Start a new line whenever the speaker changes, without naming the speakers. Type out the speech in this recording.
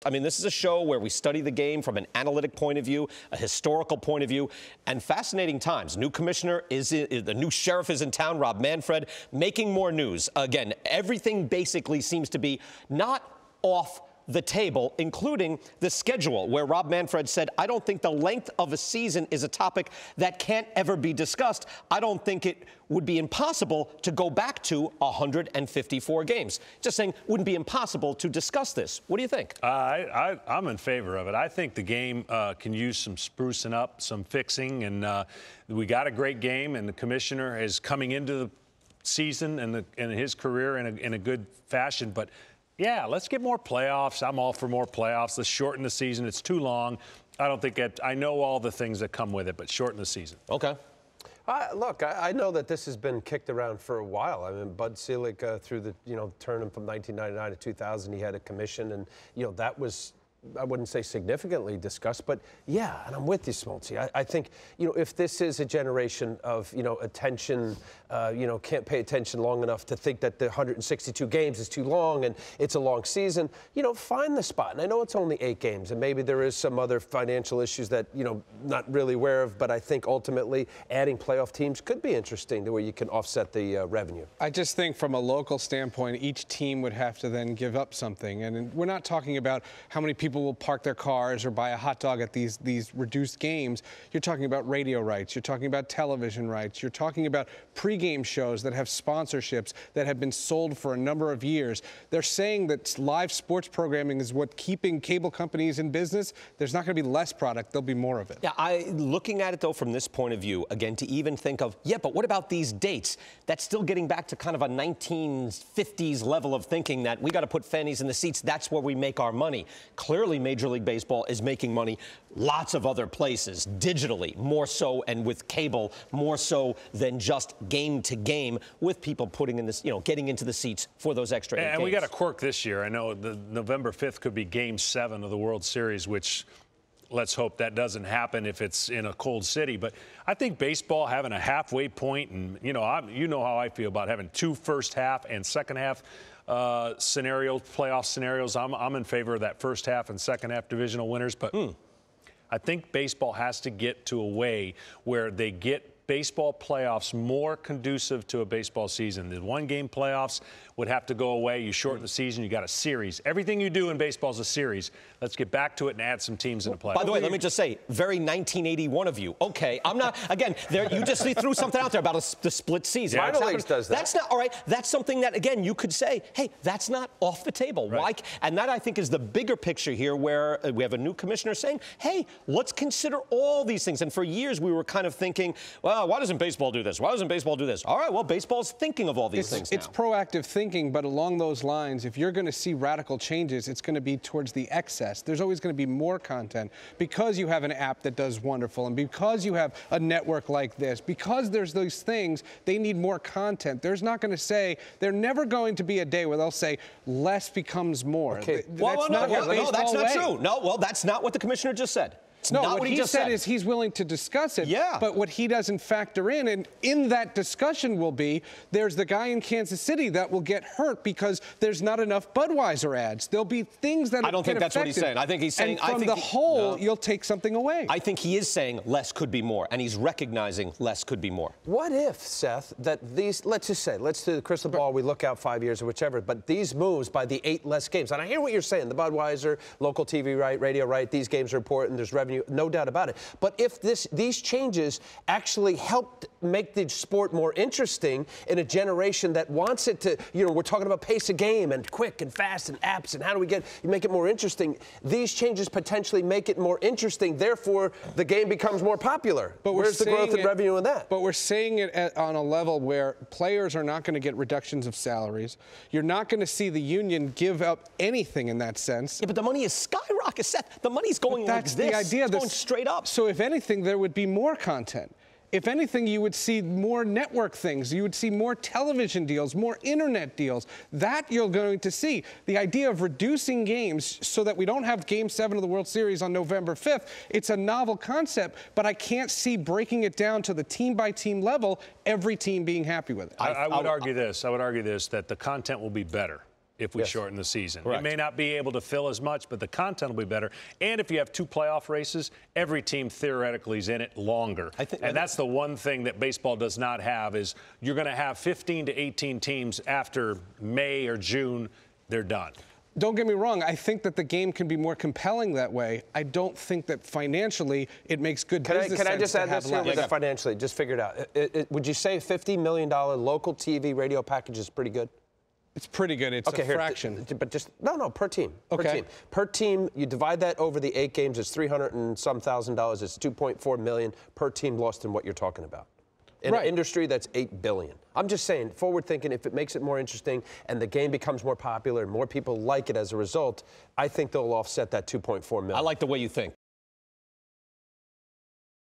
I mean, this is a show where we study the game from an analytic point of view, a historical point of view, and fascinating times. New commissioner the new sheriff is in town, Rob Manfred, making more news. Again, everything basically seems to be not off the table, including the schedule, where Rob Manfred said, I don't think the length of a season is a topic that can't ever be discussed. I don't think it would be impossible to go back to 154 games. Just saying, wouldn't be impossible to discuss this. What do you think?
I'm in favor of it. I think the game can use some sprucing up, some fixing, and we got a great game, and the commissioner is coming into the season and in his career in a good fashion, but yeah, let's get more playoffs. I'm all for more playoffs. Let's shorten the season. It's too long. I don't think I know all the things that come with it, but shorten the season.
Okay.
Look, I know that this has been kicked around for a while. I mean, Bud Selig, through the, term from 1999 to 2000, he had a commission, and, that was, I wouldn't say significantly discussed, but yeah, and I'm with you, Smoltzy. I think, if this is a generation of, attention, can't pay attention long enough to think that the 162 games is too long and it's a long season, find the spot. And I know it's only 8 games, and maybe there is some other financial issues that, not really aware of, but I think ultimately adding playoff teams could be interesting to where you can offset the revenue.
I just think from a local standpoint, each team would have to then give up something. And we're not talking about how many people will park their cars or buy a hot dog at these reduced games. You're talking about radio rights. You're talking about television rights. You're talking about pregame shows that have sponsorships that have been sold for a number of years. They're saying that live sports programming is what keeping cable companies in business. There's not going to be less product. There'll be more of it.
Yeah, looking at it, though, from this point of view, again, to even think of, yeah, but what about these dates? That's still getting back to kind of a 1950s level of thinking that we got to put fannies in the seats. That's where we make our money. Clearly, Major League Baseball is making money lots of other places, digitally, more so, and with cable, more so than just game to game, with people putting in this, getting into the seats for those extra 8 games.
And we got a quirk this year. I know the November 5th could be Game 7 of the World Series, which let's hope that doesn't happen if it's in a cold city. But I think baseball having a halfway point, and you know how I feel about having 2 first half and second half scenarios, playoff scenarios. I'm in favor of that first half and second half divisional winners, but I think baseball has to get to a way where they get baseball playoffs more conducive to a baseball season. The 1-game playoffs would have to go away. You shorten the season, you got a series. Everything you do in baseball is a series. Let's get back to it and add some teams in the playoffs.
By the way, let me just say, very 1981 of you. Okay, I'm not, again, you just threw something out there about the split season.
Yeah, Minor Leagues does that.
That's not, all right, that's something that, again, you could say, hey, that's not off the table.
Right.
Why? And that, I think, is the bigger picture here, where we have a new commissioner saying, hey, let's consider all these things. And for years, we were kind of thinking, well, why doesn't baseball do this? Why doesn't baseball do this? All right, well, baseball's thinking of all these things now.
It's proactive thinking, but along those lines, if you're going to see radical changes, it's going to be towards the excess. There's always going to be more content because you have an app that does wonderful, and because you have a network like this, because there's those things, they need more content. There's not going to say, there's never going to be a day where they'll say less becomes more.
Okay.
No, that's not true. No, well, that's not what the commissioner just said.
No, what he just said is he's willing to discuss it.
Yeah.
But what he doesn't factor in, and in that discussion will be, there's the guy in Kansas City that will get hurt because there's not enough Budweiser ads. There'll be things that
I don't think that's what he's saying. I think he's saying,
and from the whole, you'll take something away.
I think he is saying less could be more, and he's recognizing less could be more.
What if, Seth, that these, let's just say, let's do the crystal ball, we look out 5 years or whichever, but these moves by the 8 less games, and I hear what you're saying, the Budweiser, local TV right, radio right, these games are important, there's revenue, no doubt about it. But if these changes actually helped make the sport more interesting in a generation that wants it to, we're talking about pace of game and quick and fast and apps and how do we make it more interesting, these changes potentially make it more interesting, therefore the game becomes more popular. But where's the growth in revenue in that?
But we're saying it on a level where players are not going to get reductions of salaries. You're not going to see the union give up anything in that sense.
Yeah, but the money is skyrocketing, Seth. The money's going like this.
That's the idea.
It's going straight up.
So if anything, there would be more content. If anything, you would see more network things. You would see more television deals, more internet deals. That you're going to see. The idea of reducing games so that we don't have Game 7 of the World Series on November 5th, it's a novel concept, but I can't see breaking it down to the team-by-team level, every team being happy with it.
I would argue this. I would argue this, that the content will be better. if we shorten the season.
Correct.
It may not be able to fill as much, but the content will be better. And if you have 2 playoff races, every team theoretically is in it longer. And that's the one thing that baseball does not have is you're going to have 15 to 18 teams after May or June, they're done.
Don't get me wrong. I think that the game can be more compelling that way. I don't think that financially it makes good business sense.
Can I just add
to have
this here with the financially? Just figure it out. Would you say $50 million local TV radio package is pretty good?
It's pretty good. It's a fraction.
But just no, per team.
Okay.
Per team, you divide that over the 8 games. It's $300 and some thousand. It's $2.4 million per team lost in what you're talking about. In an industry that's $8 billion. I'm just saying, forward thinking, if it makes it more interesting and the game becomes more popular and more people like it as a result, I think they'll offset that $2.4 million.
I like the way you think.